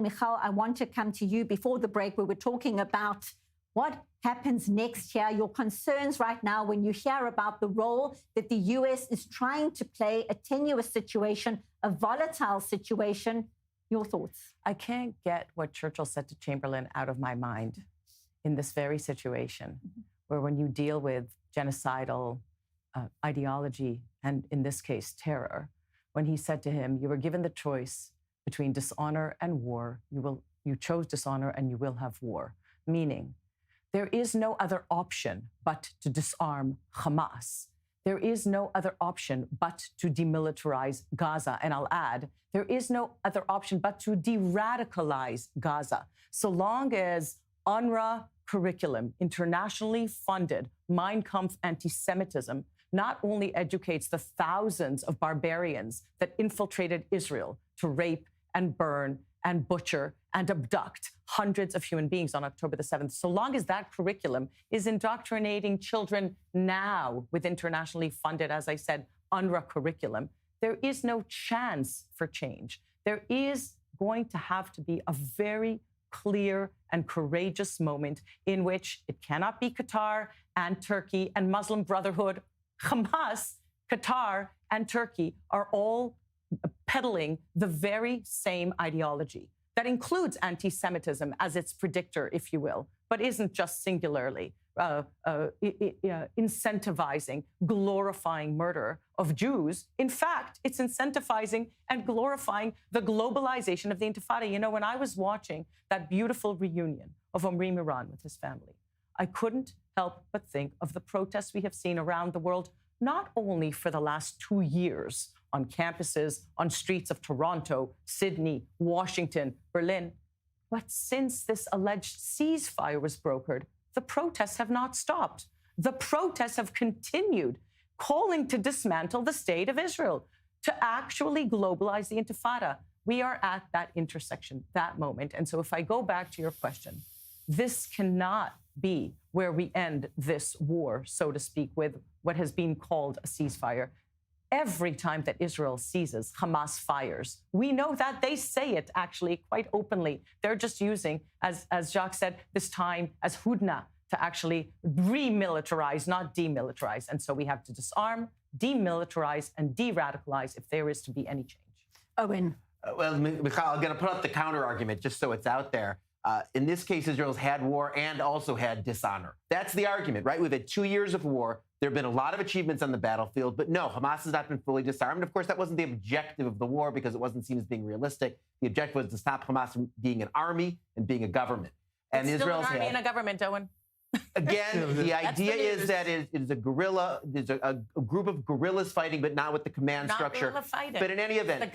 Michal, I want to come to you. Before the break, we were talking about what happens next here, your concerns right now when you hear about the role that the U.S. is trying to play, a tenuous situation, a volatile situation. Your thoughts? I can't get what Churchill said to Chamberlain out of my mind in this very situation, where when you deal with genocidal ideology, and in this case, terror, when he said to him, you were given the choice between dishonor and war, you chose dishonor and you will have war. Meaning, there is no other option but to disarm Hamas. There is no other option but to demilitarize Gaza. And I'll add, there is no other option but to de-radicalize Gaza. So long as UNRWA curriculum, internationally funded Mein Kampf anti-Semitism, not only educates the thousands of barbarians that infiltrated Israel to rape and burn and butcher and abduct hundreds of human beings on October the 7th. So long as that curriculum is indoctrinating children now with internationally funded, as I said, UNRWA curriculum, there is no chance for change. There is going to have to be a very clear and courageous moment in which it cannot be Qatar and Turkey and Muslim Brotherhood. Hamas, Qatar, and Turkey are all peddling the very same ideology that includes anti-Semitism as its predictor, if you will, but isn't just singularly incentivizing, glorifying murder of Jews. In fact, it's incentivizing and glorifying the globalization of the Intifada. You know, when I was watching that beautiful reunion of Omri Miran with his family, I couldn't help but think of the protests we have seen around the world, not only for the last 2 years on campuses, on streets of Toronto, Sydney, Washington, Berlin, but since this alleged ceasefire was brokered, the protests have not stopped. The protests have continued, calling to dismantle the state of Israel, to actually globalize the Intifada. We are at that intersection, that moment. And so if I go back to your question, this cannot be where we end this war, so to speak, with what has been called a ceasefire. Every time that Israel seizes, Hamas fires. We know that. They say it actually quite openly. They're just using, as Jacques said, this time as hudna to actually remilitarize, not demilitarize. And so we have to disarm, demilitarize, and de-radicalize if there is to be any change. Owen. Well, Michal, I'm going to put up the counter argument just so it's out there. In this case, Israel's had war and also had dishonor. That's the argument, right? We've had 2 years of war. There have been a lot of achievements on the battlefield, but no, Hamas has not been fully disarmed. Of course, that wasn't the objective of the war because it wasn't seen as being realistic. The objective was to stop Hamas from being an army and being a government. And it's Israel's still an army and a government, Owen. Again, the idea is that it is a guerrilla. There's a group of guerrillas fighting, but not with the command not structure. But in any event,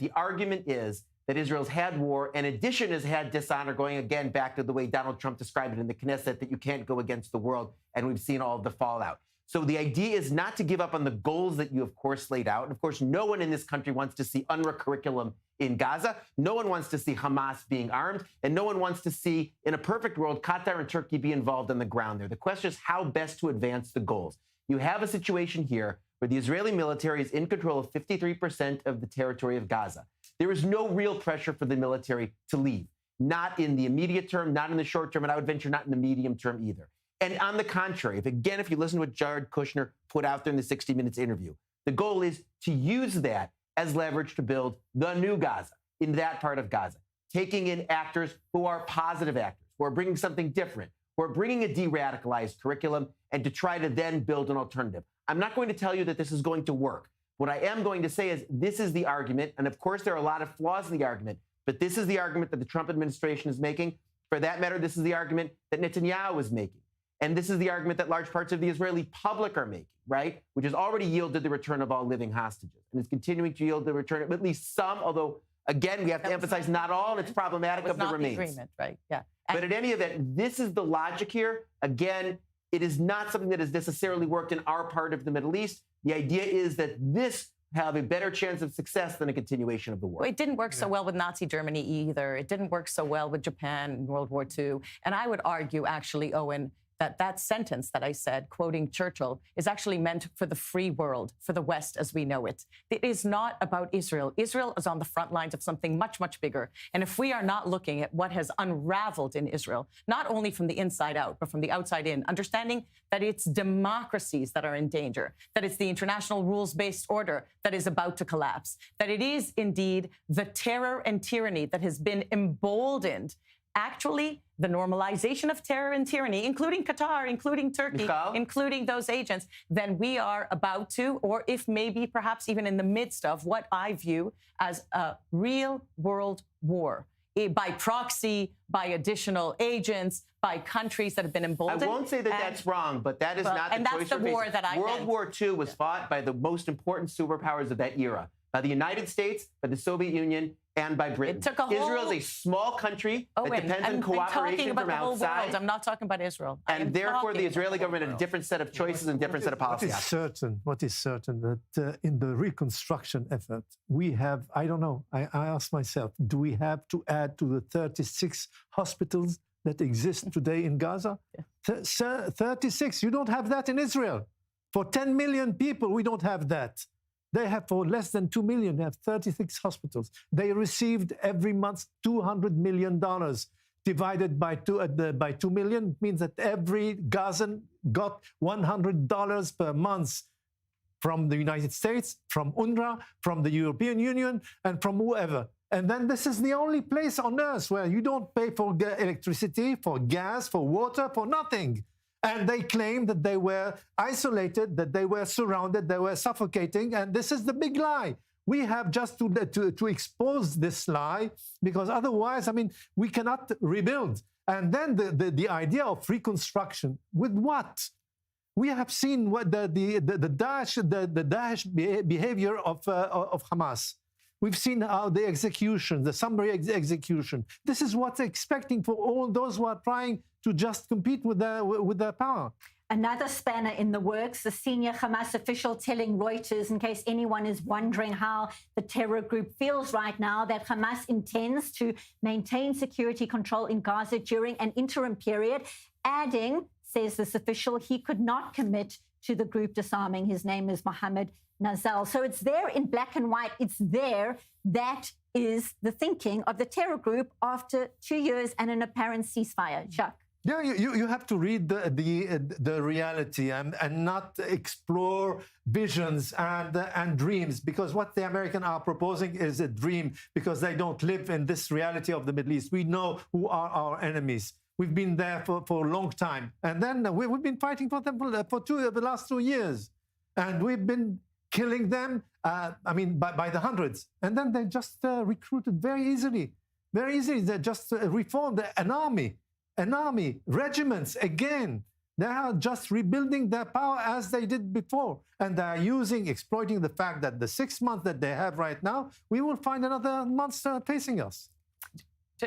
the argument is that Israel's had war, and in addition has had dishonor, going again back to the way Donald Trump described it in the Knesset, that you can't go against the world, and we've seen all of the fallout. So the idea is not to give up on the goals that you, of course, laid out. And of course, no one in this country wants to see UNRWA curriculum in Gaza. No one wants to see Hamas being armed. And no one wants to see, in a perfect world, Qatar and Turkey be involved on the ground there. The question is how best to advance the goals. You have a situation here where the Israeli military is in control of 53% of the territory of Gaza. There is no real pressure for the military to leave, not in the immediate term, not in the short term, and I would venture not in the medium term either. And on the contrary, if you listen to what Jared Kushner put out there in the 60 Minutes interview, the goal is to use that as leverage to build the new Gaza in that part of Gaza, taking in actors who are positive actors, who are bringing something different, who are bringing a de-radicalized curriculum, and to try to then build an alternative. I'm not going to tell you that this is going to work. What I am going to say is this is the argument, and of course there are a lot of flaws in the argument, but this is the argument that the Trump administration is making. For that matter, this is the argument that Netanyahu is making. And this is the argument that large parts of the Israeli public are making, right? Which has already yielded the return of all living hostages and is continuing to yield the return of at least some, although, again, we have to emphasize not all, and it's problematic of the remains. Agreement, right? Yeah. But in any event, this is the logic here. Again, it is not something that has necessarily worked in our part of the Middle East. The idea is that this have a better chance of success than a continuation of the war. It didn't work so well with Nazi Germany either. It didn't work so well with Japan in World War II. And I would argue, actually, Owen, that sentence that I said, quoting Churchill, is actually meant for the free world, for the West as we know it. It is not about Israel. Israel is on the front lines of something much, much bigger. And if we are not looking at what has unraveled in Israel, not only from the inside out, but from the outside in, understanding that it's democracies that are in danger, that it's the international rules-based order that is about to collapse, that it is indeed the terror and tyranny that has been emboldened. Actually, the normalization of terror and tyranny, including Qatar, including Turkey, Michal? including those agents, then we are about to, or if maybe perhaps even in the midst of what I view as a real world war. By proxy, by additional agents, by countries that have been emboldened. I won't say that that's wrong, but that is not the choice. And that's the war that I World War II was fought by the most important superpowers of that era, by the United States, by the Soviet Union, and by Britain. Israel is a small country that depends on cooperation from outside. I'm not talking about Israel. And therefore, the Israeli government had a different set of choices and different set of policies. What is certain that in the reconstruction effort, we have, I don't know, I ask myself, do we have to add to the 36 hospitals that exist today in Gaza? Yeah. 36, you don't have that in Israel. For 10 million people, we don't have that. They have, for less than 2 million, they have 36 hospitals. They received every month $200 million. Divided by 2 million means that every Gazan got $100 per month from the United States, from UNRWA, from the European Union, and from whoever. And then this is the only place on earth where you don't pay for electricity, for gas, for water, for nothing. And they claim that they were isolated, that they were surrounded, they were suffocating, and this is the big lie. We have just to expose this lie, because otherwise, I mean, we cannot rebuild. And then the idea of reconstruction, with what? We have seen what the Daesh behavior of Hamas. We've seen how the execution, the summary execution. This is what's expecting for all those who are trying to just compete with their power. Another spanner in the works, the senior Hamas official telling Reuters, in case anyone is wondering how the terror group feels right now, that Hamas intends to maintain security control in Gaza during an interim period, adding, says this official, he could not commit to the group disarming. His name is Mohammed Nazal. So it's there in black and white. It's there. That is the thinking of the terror group after 2 years and an apparent ceasefire. Jacques. Yeah, you have to read the reality and not explore visions and dreams, because what the Americans are proposing is a dream, because they don't live in this reality of the Middle East. We know who are our enemies. We've been there for a long time. And then we've been fighting for them for the last 2 years. And we've been killing them, by the hundreds. And then they just recruited very easily. Very easily, they just reformed an army, regiments, again. They are just rebuilding their power as they did before. And they are exploiting the fact that the 6 months that they have right now, we will find another monster facing us.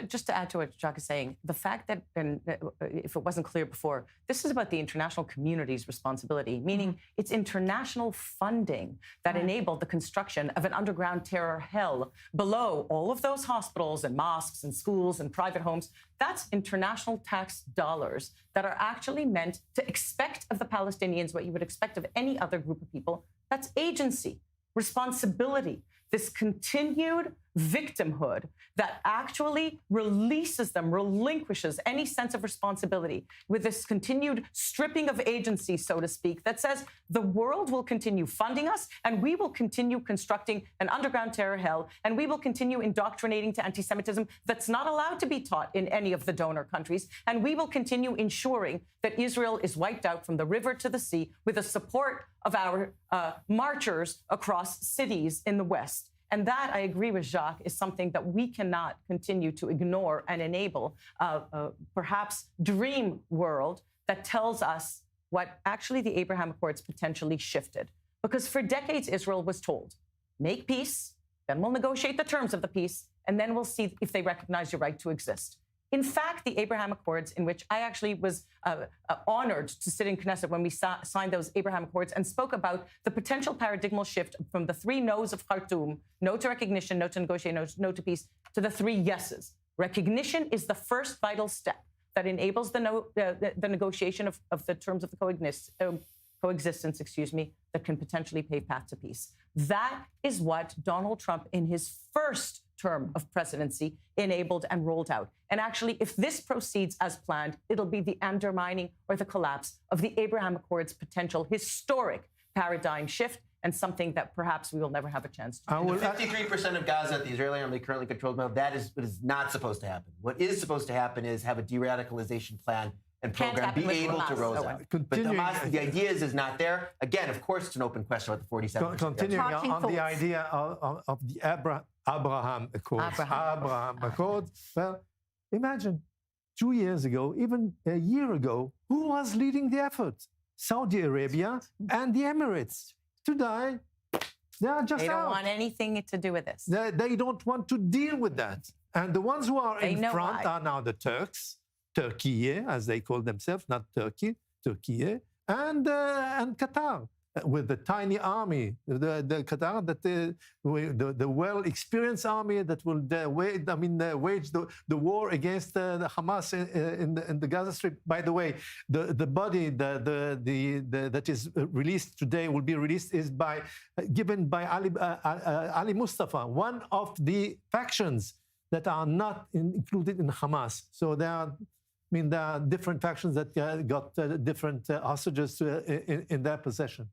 Just to add to what Jacques is saying, the fact that, and if it wasn't clear before, this is about the international community's responsibility, meaning it's international funding that enabled the construction of an underground terror hell below all of those hospitals and mosques and schools and private homes. That's international tax dollars that are actually meant to expect of the Palestinians what you would expect of any other group of people. That's agency, responsibility, this continued victimhood that actually releases them, relinquishes any sense of responsibility, with this continued stripping of agency, so to speak, that says the world will continue funding us and we will continue constructing an underground terror hell, and we will continue indoctrinating to anti-Semitism that's not allowed to be taught in any of the donor countries, and we will continue ensuring that Israel is wiped out from the river to the sea with the support of our marchers across cities in the West. And that, I agree with Jacques, is something that we cannot continue to ignore and enable perhaps dream world that tells us what actually the Abraham Accords potentially shifted. Because for decades, Israel was told, make peace, then we'll negotiate the terms of the peace, and then we'll see if they recognize your right to exist. In fact, the Abraham Accords, in which I actually was honored to sit in Knesset when we signed those Abraham Accords and spoke about the potential paradigmal shift from the 3 no's of Khartoum, no to recognition, no to negotiation, no to peace, to the 3 yeses. Recognition is the first vital step. that enables the negotiation of the terms of the coexistence, that can potentially pave path to peace. That is what Donald Trump, in his first term of presidency, enabled and rolled out. And actually, if this proceeds as planned, it'll be the undermining or the collapse of the Abraham Accords' potential historic paradigm shift, and something that perhaps we will never have a chance to do. 53% of Gaza that the Israeli army currently controls now, that is what is not supposed to happen. What is supposed to happen is have a de-radicalization plan and program be able to roll out. But Hamas, the idea is not there. Again, of course, it's an open question about the 47%. Continuing on the idea of the Abraham Accords. Well, imagine 2 years ago, even a year ago, who was leading the effort? Saudi Arabia and the Emirates. Today, they are just out. They don't want anything to do with this. They don't want to deal with that. And the ones who are in front are now the Turks, Turkey, as they call themselves, not Turkey, Turkey, and Qatar, with the tiny army, the Qatar, the well-experienced army that will wage the war against the Hamas in the Gaza Strip. By the way, the body that is released today will be released given by Ali Mustafa, one of the factions that are not included in Hamas. So there are different factions that got different hostages in their possession.